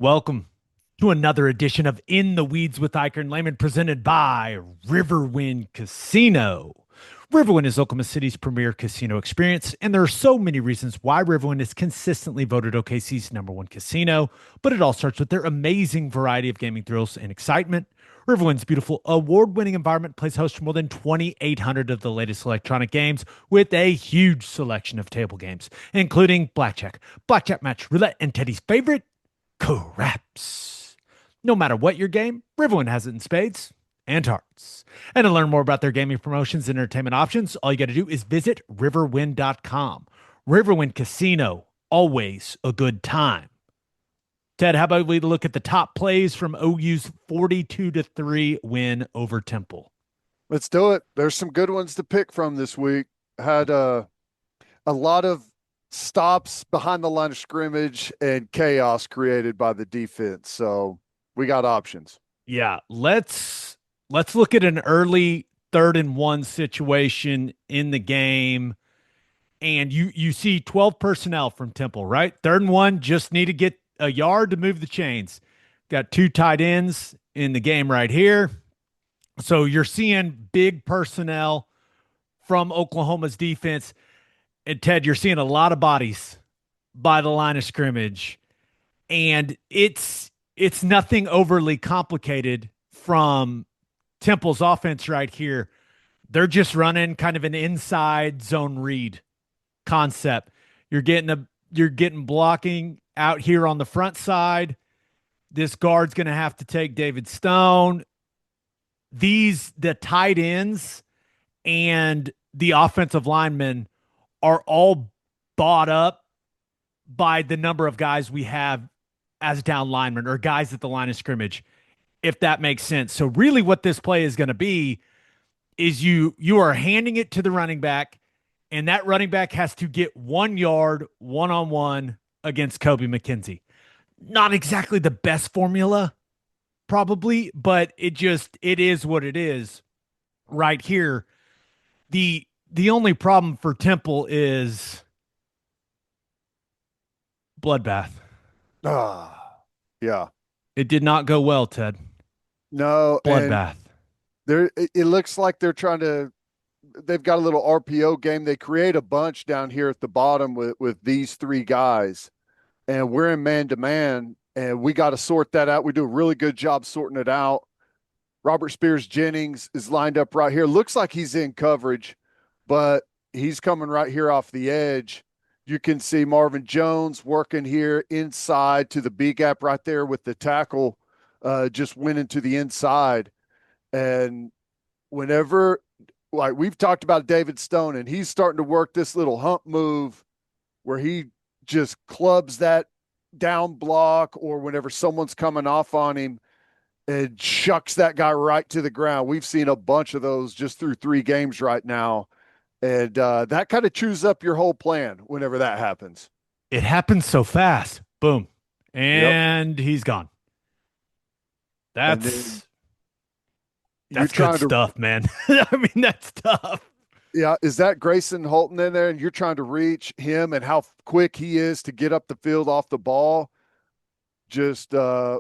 Welcome to another edition of In the Weeds with Ikard and Lehman, presented by Riverwind Casino. Riverwind is Oklahoma City's premier casino experience, and there are so many reasons why Riverwind is consistently voted OKC's #1 casino, but it all starts with their amazing variety of gaming thrills and excitement. Riverwind's beautiful award-winning environment plays host to more than 2,800 of the latest electronic games with a huge selection of table games, including blackjack match, roulette, and Teddy's favorite, craps. No matter what your game, Riverwind has it in spades and hearts. And to learn more about their gaming promotions and entertainment options, all you got to do is visit riverwind.com. Riverwind Casino, always a good time. Ted, how about we look at the top plays from OU's 42-3 win over Temple? Let's do it. There's some good ones to pick from this week. Had a lot of stops behind the line of scrimmage and chaos created by the defense. So we got options. Yeah, let's look at an early 3rd-and-1 situation in the game. And you see 12 personnel from Temple, right? 3rd-and-1, just need to get a yard to move the chains. Got 2 tight ends in the game right here. So you're seeing big personnel from Oklahoma's defense. And Ted, you're seeing a lot of bodies by the line of scrimmage. And it's nothing overly complicated from Temple's offense right here. They're just running kind of an inside zone read concept. You're getting blocking out here on the front side. This guard's going to have to take David Stone. The tight ends and the offensive linemen are all bought up by the number of guys we have as down linemen or guys at the line of scrimmage, if that makes sense. So really what this play is going to be is you are handing it to the running back, and that running back has to get 1 yard one-on-one against Kobe McKenzie. Not exactly the best formula, probably, but it is what it is right here. The only problem for Temple is bloodbath. Yeah. It did not go well, Ted. No, and Bloodbath. it looks like they've got a little RPO game. They create a bunch down here at the bottom with these 3 guys, and we're in man to man, and we got to sort that out. We do a really good job sorting it out. Robert Spears Jennings is lined up right here. Looks like he's in coverage, but he's coming right here off the edge. You can see Marvin Jones working here inside to the B gap right there with the tackle, just went into the inside. And whenever, like we've talked about David Stone, and he's starting to work this little hump move where he just clubs that down block, or whenever someone's coming off on him and shucks that guy right to the ground. We've seen a bunch of those just through 3 games right now. And that kind of chews up your whole plan whenever that happens. It happens so fast. Boom. Yep. And he's gone. And That's you're good trying to, stuff, man. I mean, that's tough. yeah, is that Gracen Halton in there? And you're trying to reach him and how quick he is to get up the field off the ball. Just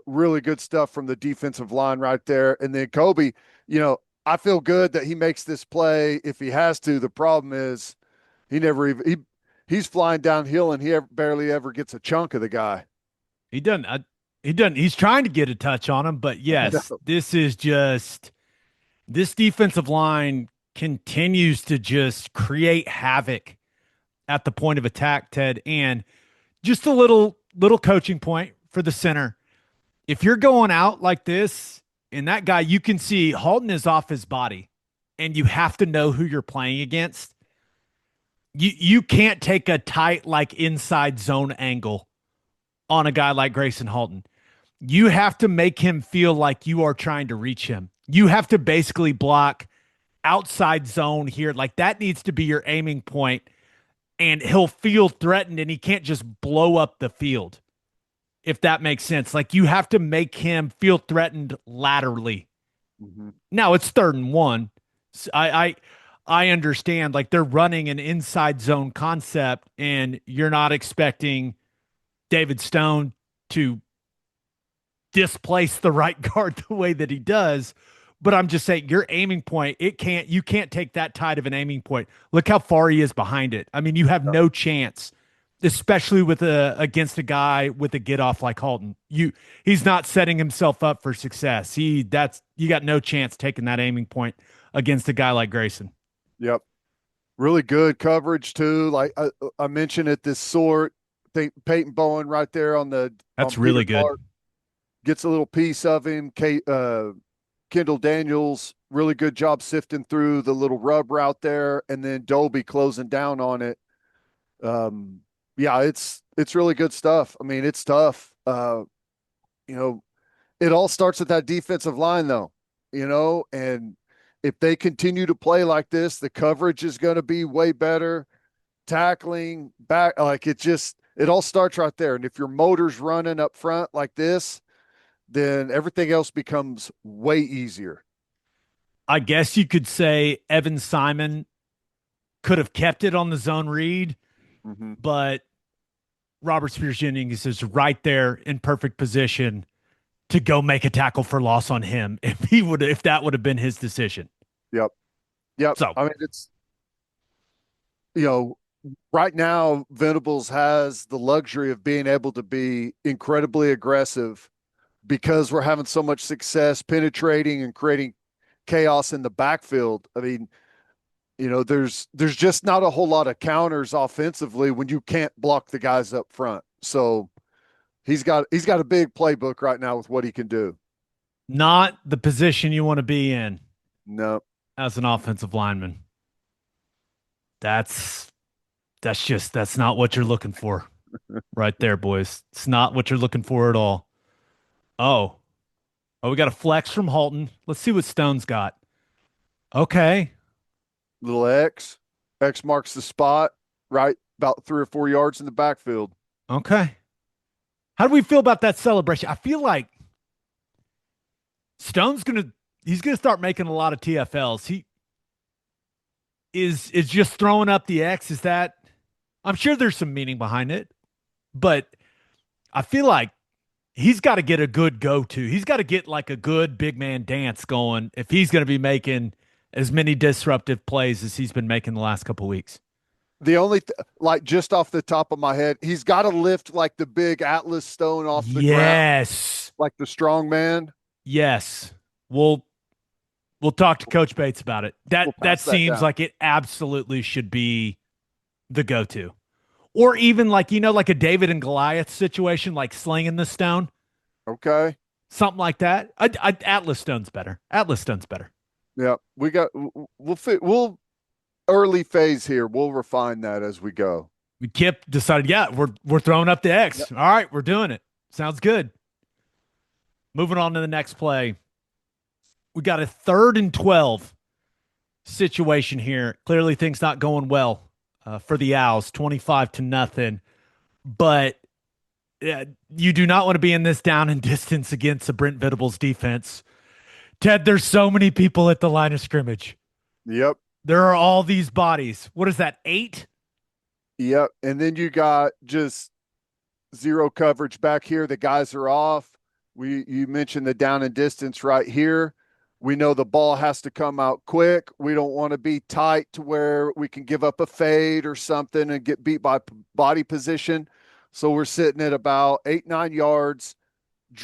really good stuff from the defensive line right there. And then Kobe, I feel good that he makes this play if he has to. The problem is he never even he's flying downhill and barely ever gets a chunk of the guy. He doesn't. He's trying to get a touch on him, but yes, this defensive line continues to just create havoc at the point of attack, Ted. And just a little coaching point for the center. If you're going out like this, and that guy, you can see Halton is off his body, and you have to know who you're playing against. You can't take a tight, like inside zone angle on a guy like Gracen Halton. You have to make him feel like you are trying to reach him. You have to basically block outside zone here. Like that needs to be your aiming point, and he'll feel threatened, and he can't just blow up the field, if that makes sense. Like you have to make him feel threatened laterally. Mm-hmm. Now it's 3rd-and-1. I understand, like they're running an inside zone concept, and you're not expecting David Stone to displace the right guard the way that he does. But I'm just saying your aiming point, you can't take that tight of an aiming point. Look how far he is behind it. I mean, you have no chance, especially with against a guy with a get off like Halton. He's not setting himself up for success. You got no chance taking that aiming point against a guy like Gracen. Yep. Really good coverage too. Like I mentioned at this sort, think Peyton Bowen right there on That's Peter really good. Clark gets a little piece of him. Kendall Daniels, really good job sifting through the little rub route there, and then Dolby closing down on it. Um, yeah, it's really good stuff. I mean, it's tough. You know, it all starts with that defensive line, though. And if they continue to play like this, the coverage is going to be way better. Tackling back, like it all starts right there. And if your motor's running up front like this, then everything else becomes way easier. I guess you could say Evan Simon could have kept it on the zone read, Mm-hmm. but Robert Spears Jennings is right there in perfect position to go make a tackle for loss on him if that would have been his decision. Yep. Yep. So I mean, you know, right now, Venables has the luxury of being able to be incredibly aggressive because we're having so much success penetrating and creating chaos in the backfield. I mean, there's just not a whole lot of counters offensively when you can't block the guys up front. So he's got a big playbook right now with what he can do. not the position you want to be in No. as an offensive lineman. That's that's not what you're looking for right there, boys. It's not what you're looking for at all. Oh, we got a flex from Halton. Let's see what Stone's got. Okay. Little X. X marks the spot, right about 3 or 4 yards in the backfield. Okay. How do we feel about that celebration? I feel like Stone's he's gonna start making a lot of TFLs. He is just throwing up the X. Is that I'm sure there's some meaning behind it, but I feel like he's got to get a good go-to. He's got to get like a good big man dance going if he's going to be making as many disruptive plays as he's been making the last couple of weeks. The only like just off the top of my head, he's got to lift like the big Atlas stone off the ground, Yes. like the strong man. Yes. We'll talk to Coach Bates about it. That We'll that pass that seems down. like it absolutely should be the go-to. Or even like like a David and Goliath situation, like slinging the stone, Okay. something like that. Atlas Stone's better. Atlas Stone's better. Yeah. We'll early phase here. We'll refine that as we go. Kip decided, yeah, we're throwing up the X. Yep. All right, we're doing it. Sounds good. Moving on to the next play. We got a 3rd and 12 situation here. Clearly, things not going well for the Owls, 25-0. But you do not want to be in this down and distance against the Brent Venables defense. Ted, there's so many people at the line of scrimmage. Yep. There are all these bodies. What is that, 8? Yep. And then you got just zero coverage back here. The guys are off. You mentioned the down and distance right here. We know the ball has to come out quick. We don't want to be tight to where we can give up a fade or something and get beat by body position. So we're sitting at about 8-9 yards,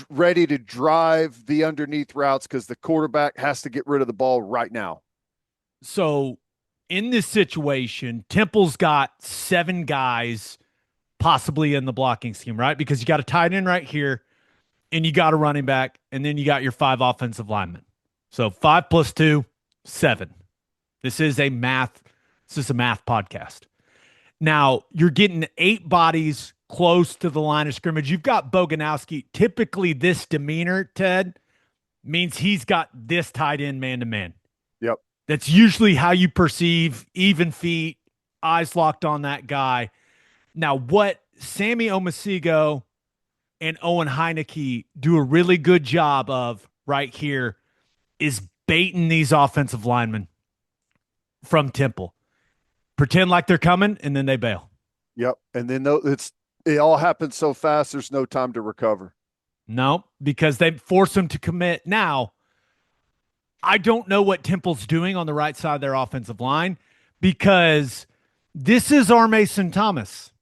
ready to drive the underneath routes because the quarterback has to get rid of the ball right now. So in this situation, Temple's got 7 guys possibly in the blocking scheme, right? Because you got a tight end right here, and you got a running back, and then you got your 5 offensive linemen. So 5 + 2, 7. This is a math podcast. Now, you're getting 8 bodies close to the line of scrimmage. You've got Boganowski. Typically, this demeanor, Ted, means he's got this tight end man-to-man. Yep. That's usually how you perceive even feet, eyes locked on that guy. Now, what Sammy Omasigo and Owen Heineke do a really good job of right here is baiting these offensive linemen from Temple. Pretend like they're coming, and then they bail. Yep. And then it all happens so fast, there's no time to recover. No, because they force him to commit. Now, I don't know what Temple's doing on the right side of their offensive line because this is our Mason Thomas.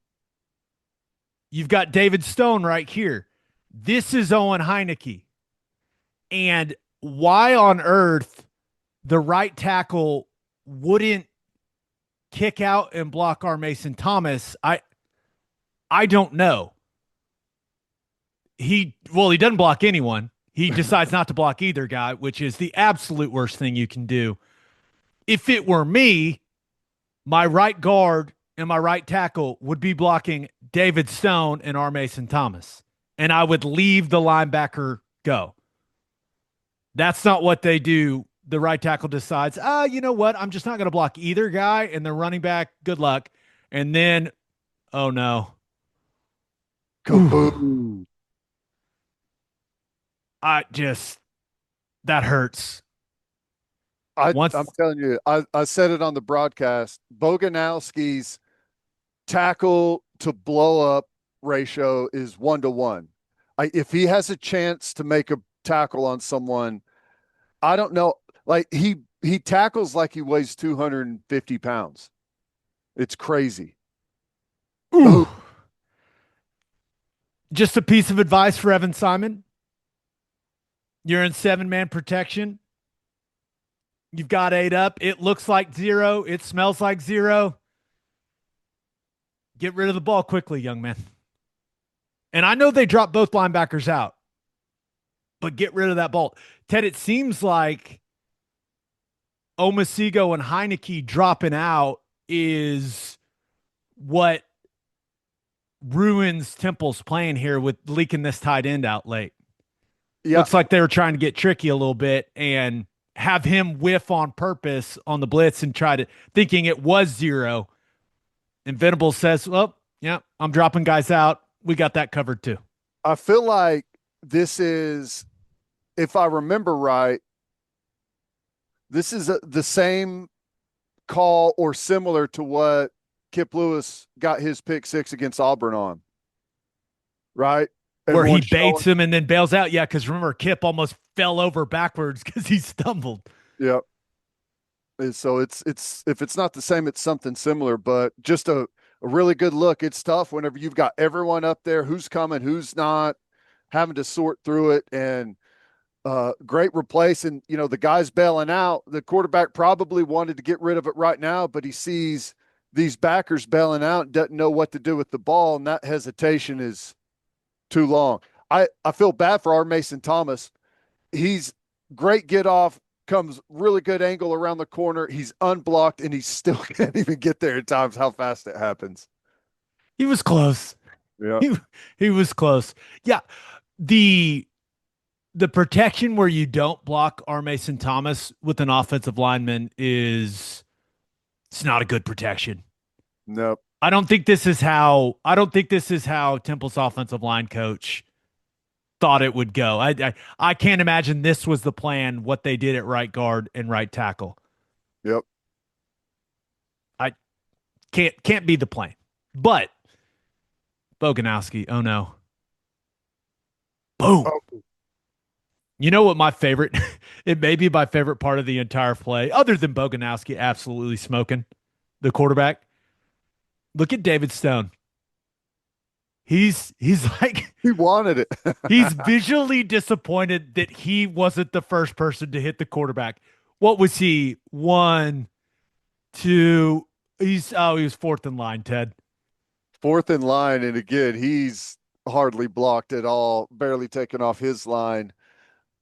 You've got David Stone right here. This is Owen Heineke. And why on earth the right tackle wouldn't kick out and block our Mason Thomas, I don't know. He doesn't block anyone. He decides not to block either guy, which is the absolute worst thing you can do. If it were me, my right guard and my right tackle would be blocking David Stone and R. Mason Thomas, and I would leave the linebacker go. That's not what they do. The right tackle decides, you know what? I'm just not going to block either guy, and the running back, good luck. And then, oh no. Kaboom. That hurts. I'm telling you, I said it on the broadcast. Boganowski's tackle to blow up ratio is 1-to-1. If he has a chance to make a tackle on someone, I don't know. Like he tackles like he weighs 250 pounds. It's crazy. Ooh. Just a piece of advice for Evan Simon. You're in 7-man protection. You've got 8 up. It looks like 0. It smells like 0. Get rid of the ball quickly, young man. And I know they dropped both linebackers out, but get rid of that ball. Ted, it seems like Omasigo and Heineke dropping out is what ruins Temple's plan here with leaking this tight end out late. Yeah. Looks like they were trying to get tricky a little bit and have him whiff on purpose on the blitz and try to thinking it was 0. And Venables says, well, yeah, I'm dropping guys out. We got that covered too. I feel like this is, if I remember right, this is the same call or similar to what Kip Lewis got his pick 6 against Auburn on, right? Where he baits him and then bails out. Yeah, because remember, Kip almost fell over backwards because he stumbled. Yep. And so it's if it's not the same, it's something similar, but just a really good look. It's tough whenever you've got everyone up there, who's coming, who's not, having to sort through it, and great replace. And, the guy's bailing out. The quarterback probably wanted to get rid of it right now, but he sees these backers bailing out and doesn't know what to do with the ball, and that hesitation is too long. I feel bad for our Mason Thomas. He's great get off, comes really good angle around the corner. He's unblocked, and he still can't even get there at times, how fast it happens. He was close. Yeah. He was close. Yeah. The protection where you don't block R. Mason Thomas with an offensive lineman it's not a good protection. Nope. I don't think this is how Temple's offensive line coach thought it would go. I can't imagine this was the plan, what they did at right guard and right tackle. Yep. I can't be the plan. But Boganowski, oh no. Boom. Oh. You know what my favorite, it may be my favorite part of the entire play, other than Boganowski absolutely smoking the quarterback. Look at David Stone. He's like, he wanted it. He's visually disappointed that he wasn't the first person to hit the quarterback. What was he? 1, 2. He was fourth in line, Ted. Fourth in line. And again, he's hardly blocked at all, barely taken off his line.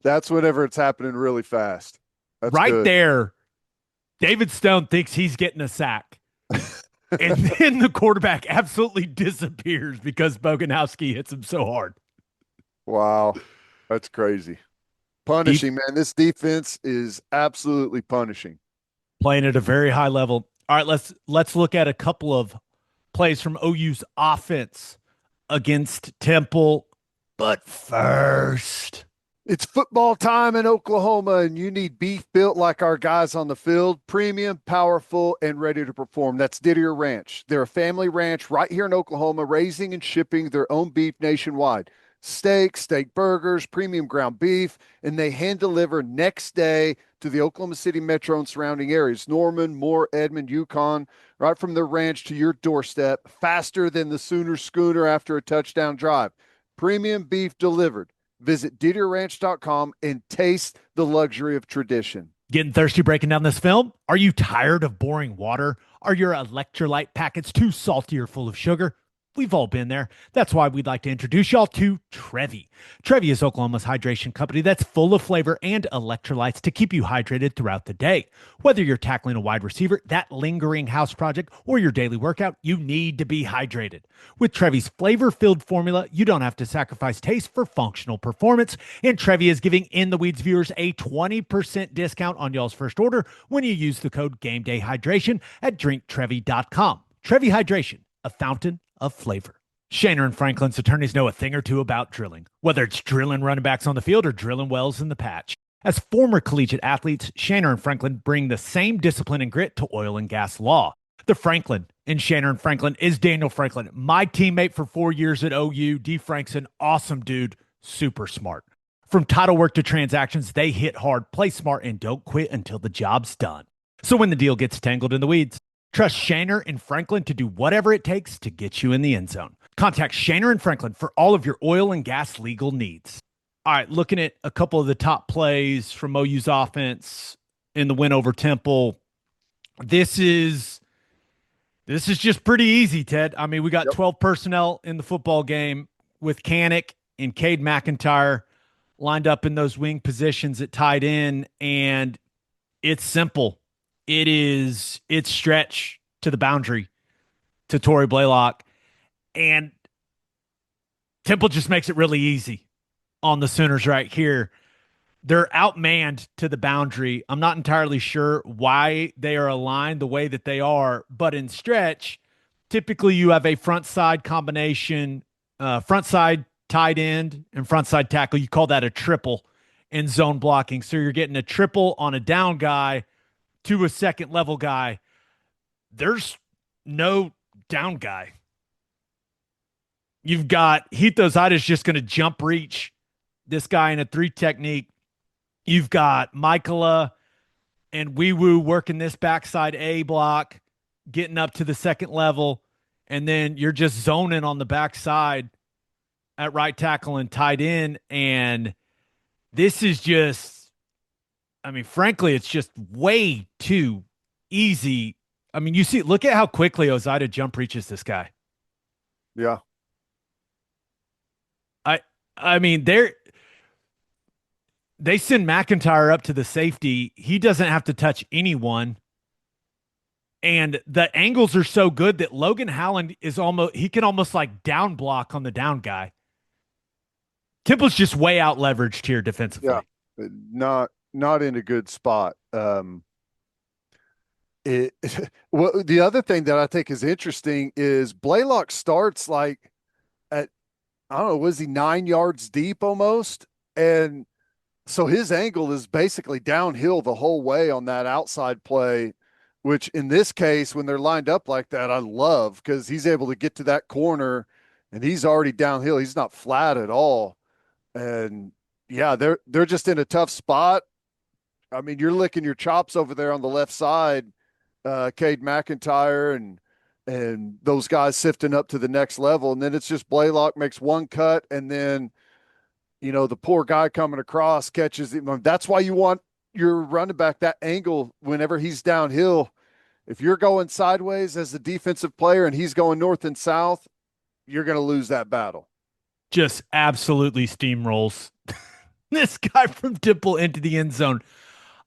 That's whenever it's happening really fast. That's right good. There. David Stone thinks he's getting a sack. And then the quarterback absolutely disappears because Boganowski hits him so hard. Wow. That's crazy. Punishing, man. This defense is absolutely punishing. Playing at a very high level. All right, let's look at a couple of plays from OU's offense against Temple. But first, it's football time in Oklahoma, and you need beef built like our guys on the field. Premium, powerful, and ready to perform. That's Didier Ranch. They're a family ranch right here in Oklahoma, raising and shipping their own beef nationwide. steak burgers, premium ground beef, and they hand deliver next day to the Oklahoma City metro and surrounding areas. Norman, Moore, Edmond, Yukon, right from their ranch to your doorstep, faster than the Sooner Schooner after a touchdown drive. Premium beef delivered. Visit DidierRanch.com and taste the luxury of tradition. Getting thirsty breaking down this film? Are you tired of boring water? Are your electrolyte packets too salty or full of sugar? We've all been there. That's why we'd like to introduce y'all to Trevi. Trevi is Oklahoma's hydration company that's full of flavor and electrolytes to keep you hydrated throughout the day. Whether you're tackling a wide receiver, that lingering house project, or your daily workout, you need to be hydrated. With Trevi's flavor-filled formula, you don't have to sacrifice taste for functional performance. And Trevi is giving In the Weeds viewers a 20% discount on y'all's first order when you use the code GameDayHydration at drinktrevi.com. Trevi Hydration, a fountain of flavor. Shaner and Franklin's attorneys know a thing or two about drilling, whether it's drilling running backs on the field or drilling wells in the patch. As former collegiate athletes, Shaner and Franklin bring the same discipline and grit to oil and gas law. The Franklin in Shaner and Franklin is Daniel Franklin, my teammate for 4 years at OU. D. Frank's an awesome dude, super smart. From title work to transactions, they hit hard, play smart, and don't quit until the job's done. So when the deal gets tangled in the weeds, trust Shaner and Franklin to do whatever it takes to get you in the end zone. Contact Shaner and Franklin for all of your oil and gas legal needs. All right, looking at a couple of the top plays from OU's offense in the win over Temple. This is just pretty easy, Ted. I mean, we got 12 personnel in the football game with Kanak and Cade McIntyre lined up in those wing positions at tight end, and it's simple. It's stretch to the boundary to Tory Blaylock, and Temple just makes it really easy on the Sooners right here. They're outmanned to the boundary. I'm not entirely sure why they are aligned the way that they are, but in stretch, typically you have a front side combination, front side tight end and front side tackle. You call that a triple in zone blocking. So you're getting a triple on a down guy to a second level guy. There's no down guy. You've got Heath Ozaida's just going to jump reach this guy in a 3 technique. You've got Michaela and Wee Woo working this backside A block, getting up to the second level, and then you're just zoning on the backside at right tackle and tight end. And this is just, I mean, frankly, it's just way too easy. I mean, you see, look at how quickly Ozaida jump reaches this guy. Yeah. I mean, they send McIntyre up to the safety. He doesn't have to touch anyone. And the angles are so good that Logan Howland he can almost like down block on the down guy. Temple's just way out leveraged here defensively. Yeah. Not in a good spot. Well, the other thing that I think is interesting is Blaylock starts like at, I don't know, was he 9 yards deep almost? And so his angle is basically downhill the whole way on that outside play, which in this case, when they're lined up like that, I love because he's able to get to that corner and he's already downhill. He's not flat at all. And yeah, they're just in a tough spot. I mean, you're licking your chops over there on the left side, Cade McIntyre and those guys sifting up to the next level. And then it's just Blaylock makes one cut and then, you know, the poor guy coming across catches him. That's why you want your running back that angle whenever he's downhill. If you're going sideways as the defensive player and he's going north and south, you're going to lose that battle. Just absolutely steamrolls this guy from Temple into the end zone.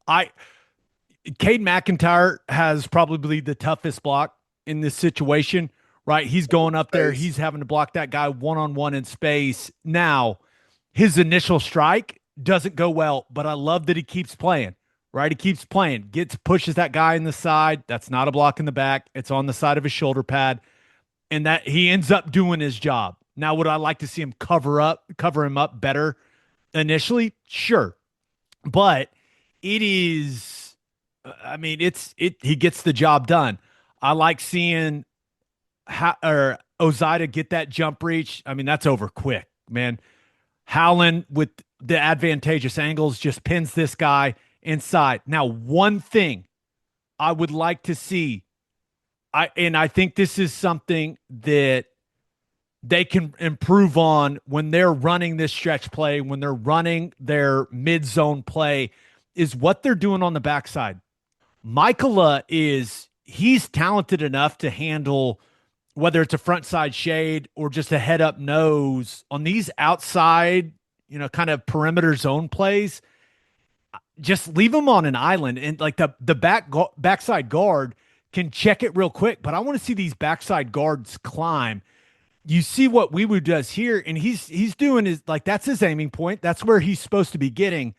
Cade McIntyre has probably the toughest block in this situation, right? He's going up there. He's having to block that guy one-on-one in space. Now, his initial strike doesn't go well, but I love that he keeps playing, right? He keeps playing, pushes that guy in the side. That's not a block in the back. It's on the side of his shoulder pad, and that he ends up doing his job. Now, would I like to see him cover him up better initially? Sure. But it is, I mean, he gets the job done. I like seeing Ozaida get that jump reach. I mean, that's over quick, man. Howland with the advantageous angles just pins this guy inside. Now, one thing I would like to see, I think this is something that they can improve on when they're running this stretch play, when they're running their mid zone play, is what they're doing on the backside. Michaela he's talented enough to handle whether it's a front side shade or just a head up nose on these outside, kind of perimeter zone plays. Just leave him on an island, and like the backside guard can check it real quick. But I want to see these backside guards climb. You see what Weewu does here, and he's doing is like that's his aiming point. That's where he's supposed to be getting.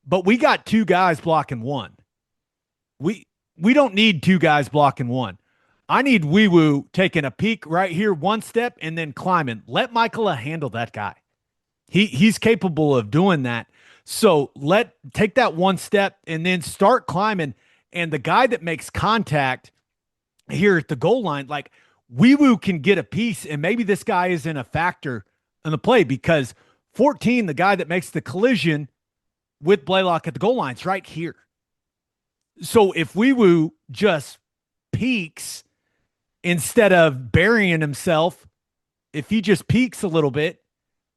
But we got two guys blocking one. We don't need two guys blocking one. I need Weewu taking a peek right here, one step, and then climbing. Let Michaela handle that guy. He's capable of doing that. So take that one step and then start climbing. And the guy that makes contact here at the goal line, like Weewu can get a piece, and maybe this guy isn't a factor in the play because 14, the guy that makes the collision with Blaylock at the goal line, is right here. So if Weewu just peeks instead of burying himself, if he just peeks a little bit,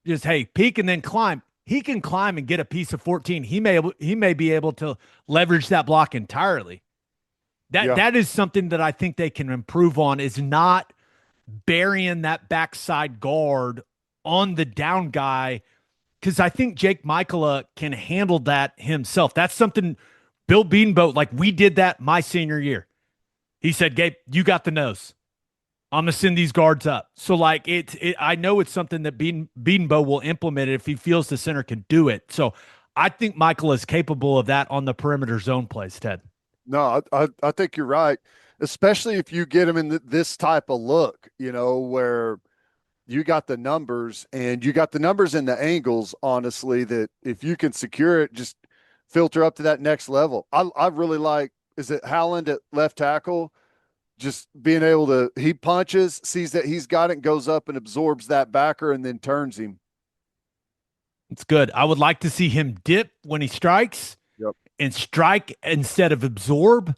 just hey, peek and then climb. He can climb and get a piece of 14. He may be able to leverage that block entirely. That is something that I think they can improve on, is not burying that backside guard on the down guy, because I think Jake Michaela can handle that himself. That's something Bill Beanboat, like we did that my senior year. He said, Gabe, you got the nose. I'm going to send these guards up. So, like, I know it's something that Beanbow will implement if he feels the center can do it. So, I think Michael is capable of that on the perimeter zone plays, Ted. No, I think you're right, especially if you get him in this type of look, where you got the numbers and you got the numbers and the angles, honestly, that if you can secure it, just filter up to that next level. I really like, is it Howland at left tackle? Just being able to, he punches, sees that he's got it, goes up and absorbs that backer and then turns him. It's good. I would like to see him dip when he strikes and strike instead of absorb.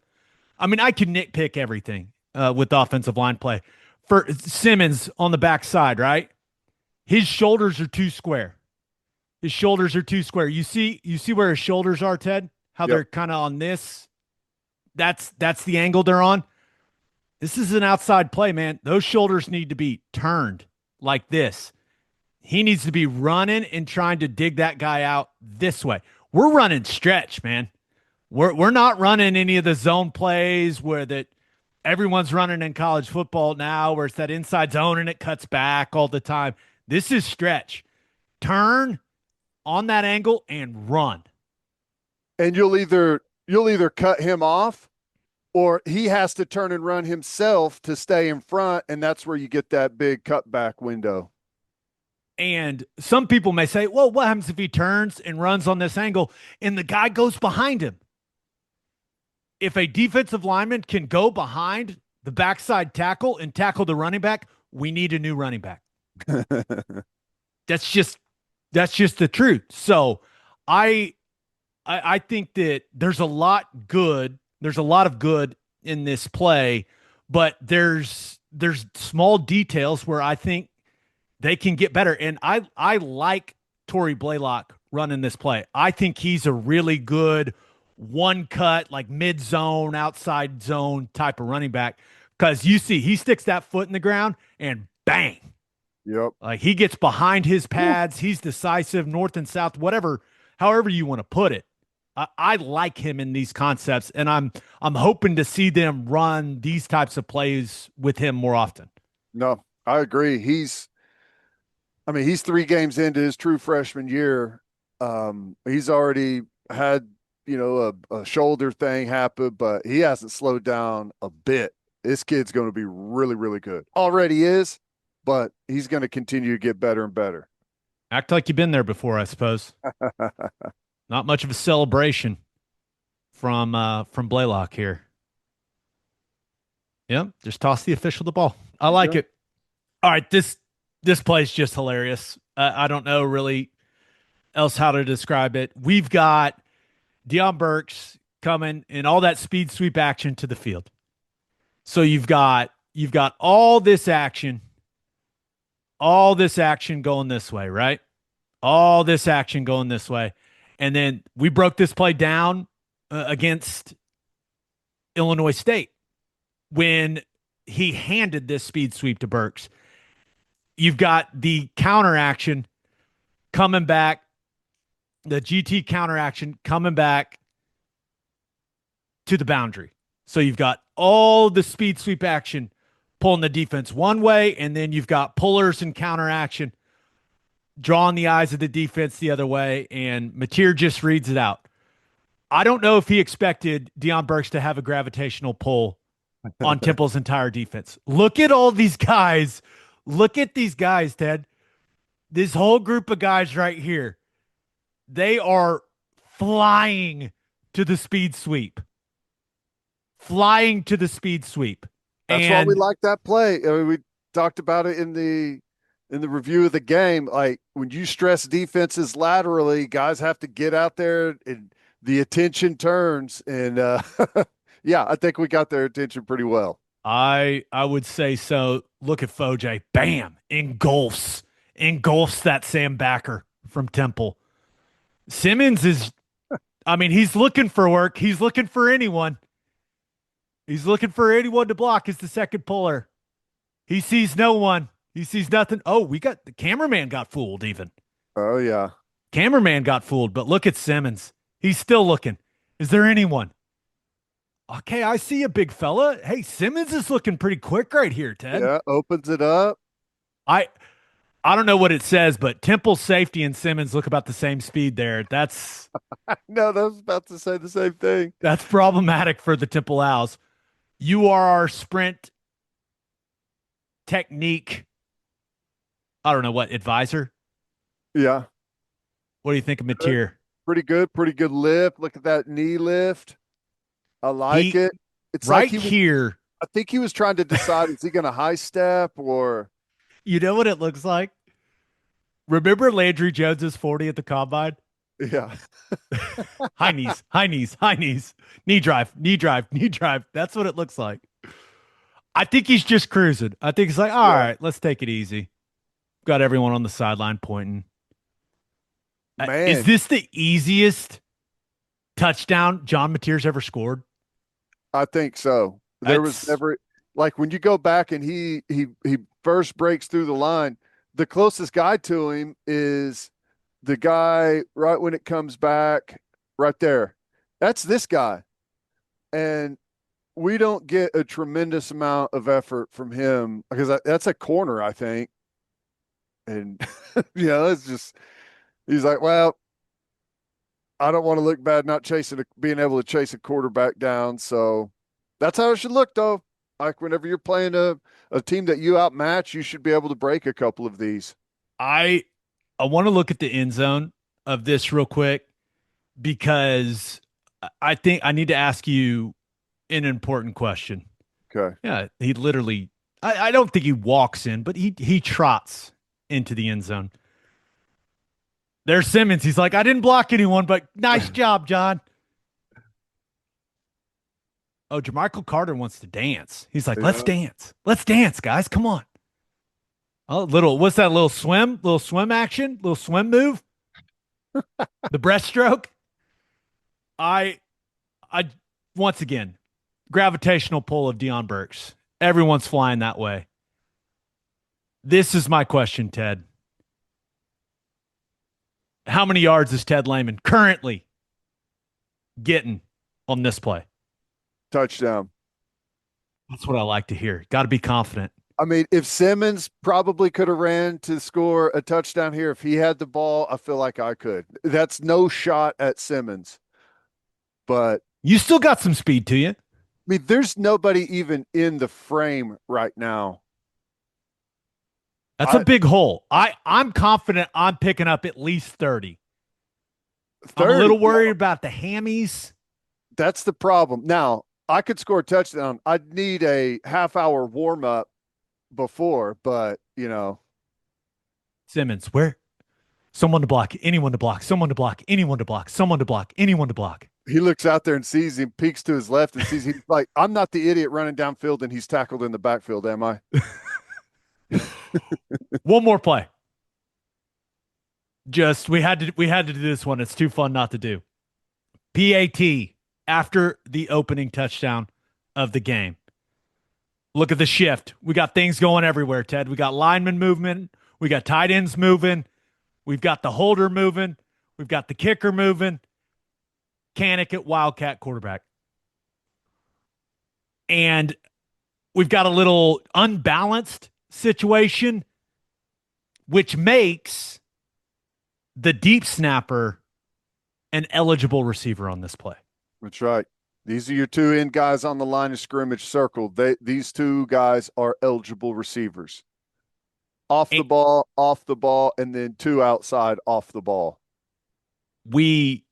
I mean, I can nitpick everything with offensive line play. For Simmons on the backside, right? His shoulders are too square. His shoulders are too square. You see where his shoulders are, Ted? How they're kind of on this? That's the angle they're on. This is an outside play, man. Those shoulders need to be turned like this. He needs to be running and trying to dig that guy out this way. We're running stretch, man. We're not running any of the zone plays where that everyone's running in college football now, where it's that inside zone and it cuts back all the time. This is stretch. Turn on that angle and run. And you'll either cut him off, or he has to turn and run himself to stay in front, and that's where you get that big cutback window. And some people may say, well, what happens if he turns and runs on this angle and the guy goes behind him? If a defensive lineman can go behind the backside tackle and tackle the running back, we need a new running back. That's just the truth. So I think that there's a lot of good in this play, but there's small details where I think they can get better. And I like Tory Blaylock running this play. I think he's a really good one cut, like mid zone, outside zone type of running back. Because you see, he sticks that foot in the ground and bang. Yep. Like he gets behind his pads. He's decisive, north and south, however you want to put it. I like him in these concepts, and I'm hoping to see them run these types of plays with him more often. No, I agree. He's 3 games into his true freshman year. He's already had, a shoulder thing happen, but he hasn't slowed down a bit. This kid's going to be really, really good. Already is, but he's going to continue to get better and better. Act like you've been there before, I suppose. Not much of a celebration from Blaylock here. Yep, just toss the official the ball. I like it. All right, this play is just hilarious. I don't know really else how to describe it. We've got Deion Burks coming and all that speed sweep action to the field. So you've got all this action going this way, right? All this action going this way. And then we broke this play down against Illinois State when he handed this speed sweep to Burks. You've got the counter action coming back, the GT counter action coming back to the boundary. So you've got all the speed sweep action pulling the defense one way, and then you've got pullers and counter action drawing the eyes of the defense the other way, and Mateer just reads it out. I don't know if he expected Deion Burks to have a gravitational pull on Temple's entire defense. Look at all these guys. Look at these guys, Ted. This whole group of guys right here. They are flying to the speed sweep. Flying to the speed sweep. That's why we like that play. I mean, we talked about it in the review of the game. Like when you stress defenses laterally, guys have to get out there and the attention turns. And yeah, I think we got their attention pretty well. I would say so. Look at Foje. Bam. Engulfs that Sam Backer from Temple. Simmons is, I mean, he's looking for work. He's looking for anyone. He's looking for anyone to block as the second puller. He sees no one. He sees nothing. Oh, the cameraman got fooled even. Oh, yeah. Cameraman got fooled, but look at Simmons. He's still looking. Is there anyone? Okay, I see a big fella. Hey, Simmons is looking pretty quick right here, Ted. Yeah, opens it up. I don't know what it says, but Temple's safety and Simmons look about the same speed there. No, I was about to say the same thing. That's problematic for the Temple Owls. You are our sprint technique. I don't know what advisor. Yeah. What do you think of Mateer? Pretty good. Pretty good lift. Look at that knee lift. I like it. It's right like here. I think he was trying to decide, is he going to high step or? You know what it looks like? Remember Landry Jones's 40 at the combine? Yeah. High knees, high knees, high knees, knee drive, knee drive, knee drive. That's what it looks like. I think he's just cruising. I think he's like, all right, let's take it easy. Got everyone on the sideline pointing. Man. Is this the easiest touchdown John Mateer's ever scored? I think so. There was never, like when you go back and he first breaks through the line, the closest guy to him is the guy right when it comes back right there. That's this guy. And we don't get a tremendous amount of effort from him because that's a corner, I think. And, it's just, he's like, well, I don't want to look bad not being able to chase a quarterback down. So that's how it should look, though. Like whenever you're playing a team that you outmatch, you should be able to break a couple of these. I want to look at the end zone of this real quick because I think I need to ask you an important question. Okay. Yeah, he literally I don't think he walks in, but he trots into the end zone. There's Simmons. He's like, I didn't block anyone, but nice job, John. Oh, Jermichael Carter wants to dance. He's like, let's dance. Let's dance, guys. Come on. Oh, what's that little swim? Little swim action? Little swim move? The breaststroke? I once again, gravitational pull of Deion Burks. Everyone's flying that way. This is my question, Ted. How many yards is Ted Lehman currently getting on this play? Touchdown. That's what I like to hear. Got to be confident. I mean, if Simmons probably could have ran to score a touchdown here, if he had the ball, I feel like I could. That's no shot at Simmons. But you still got some speed to you. I mean, there's nobody even in the frame right now. That's a big hole. I'm confident I'm picking up at least 30. I'm a little worried about the hammies. That's the problem. Now, I could score a touchdown. I'd need a half-hour warm-up before, but, Simmons, where Someone to block, anyone to block, someone to block, anyone to block, someone to block, anyone to block. He looks out there and sees him, peeks to his left and sees he's like, I'm not the idiot running downfield and he's tackled in the backfield, am I? One more play. Just we had to do this one. It's too fun not to do. PAT after the opening touchdown of the game. Look at the shift. We got things going everywhere, Ted. We got lineman movement. We got tight ends moving. We've got the holder moving. We've got the kicker moving. Kanak at Wildcat quarterback. And we've got a little unbalanced situation, which makes the deep snapper an eligible receiver on this play. That's right. These are your two end guys on the line of scrimmage circle. These two guys are eligible receivers. Off the ball, and then two outside off the ball. We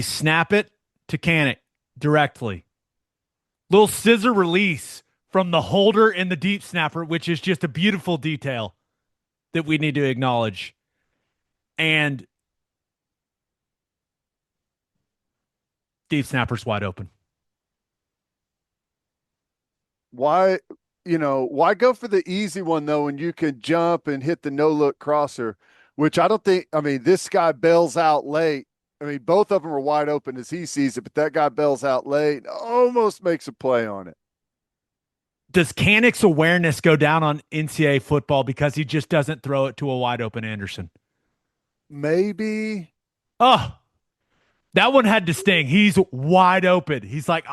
snap it to Kanak directly. Little scissor release from the holder and the deep snapper, which is just a beautiful detail that we need to acknowledge. And deep snapper's wide open. Why go for the easy one though when you can jump and hit the no-look crosser, which this guy bails out late. I mean, both of them are wide open as he sees it, but that guy bails out late, almost makes a play on it. Does Kanak's awareness go down on NCAA football because he just doesn't throw it to a wide open Anderson? Maybe. Oh, that one had to sting. He's wide open. He's like,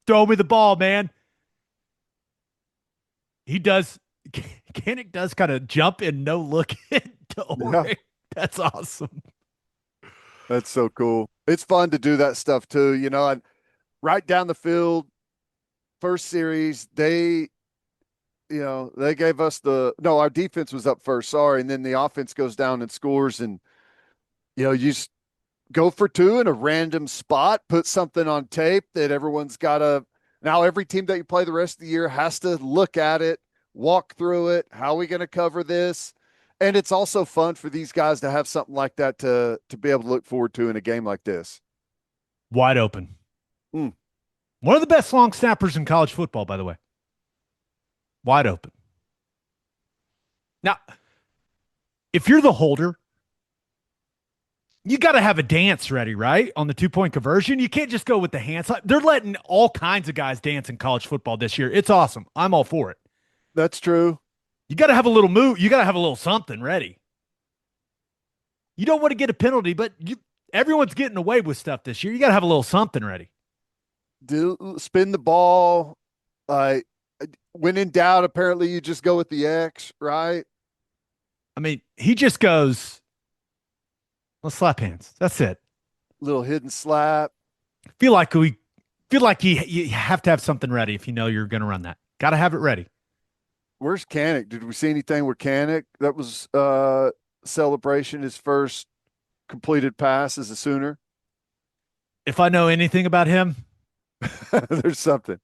throw me the ball, man. He does. Kanak does kind of jump and no look into Ulrich. Yeah. That's awesome. That's so cool. It's fun to do that stuff too. And right down the field, first series, they gave us our defense was up first. Sorry. And then the offense goes down and scores. And, you just go for two in a random spot, put something on tape that everyone's now every team that you play the rest of the year has to look at it, walk through it. How are we going to cover this? And it's also fun for these guys to have something like that to be able to look forward to in a game like this. Wide open. One of the best long snappers in college football, by the way. Wide open. Now, if you're the holder, you got to have a dance ready, right? On the 2-point conversion. You can't just go with the hands. They're letting all kinds of guys dance in college football this year. It's awesome. I'm all for it. That's true. You got to have a little move. You got to have a little something ready. You don't want to get a penalty, but everyone's getting away with stuff this year. You got to have a little something ready. Spin the ball. When in doubt, apparently you just go with the X, right? I mean, he just goes, let's slap hands. That's it. Little hidden slap. Feel like you have to have something ready if you know you're going to run that. Got to have it ready. Where's Kanak? Did we see anything with Kanak? That was celebration, his first completed pass as a Sooner. If I know anything about him, there's something.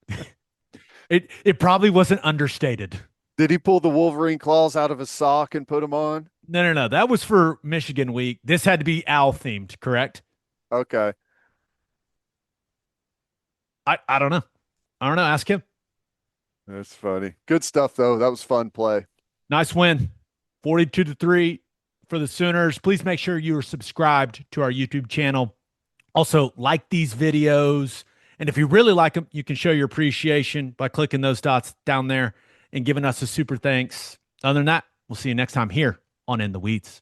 It probably wasn't understated. Did he pull the Wolverine claws out of his sock and put them on? No. That was for Michigan week. This had to be owl themed, correct? Okay. I don't know. Ask him. That's funny. Good stuff, though. That was fun play. Nice win. 42-3 for the Sooners. Please make sure you are subscribed to our YouTube channel. Also, like these videos. And if you really like them, you can show your appreciation by clicking those dots down there and giving us a super thanks. Other than that, we'll see you next time here on In the Weeds.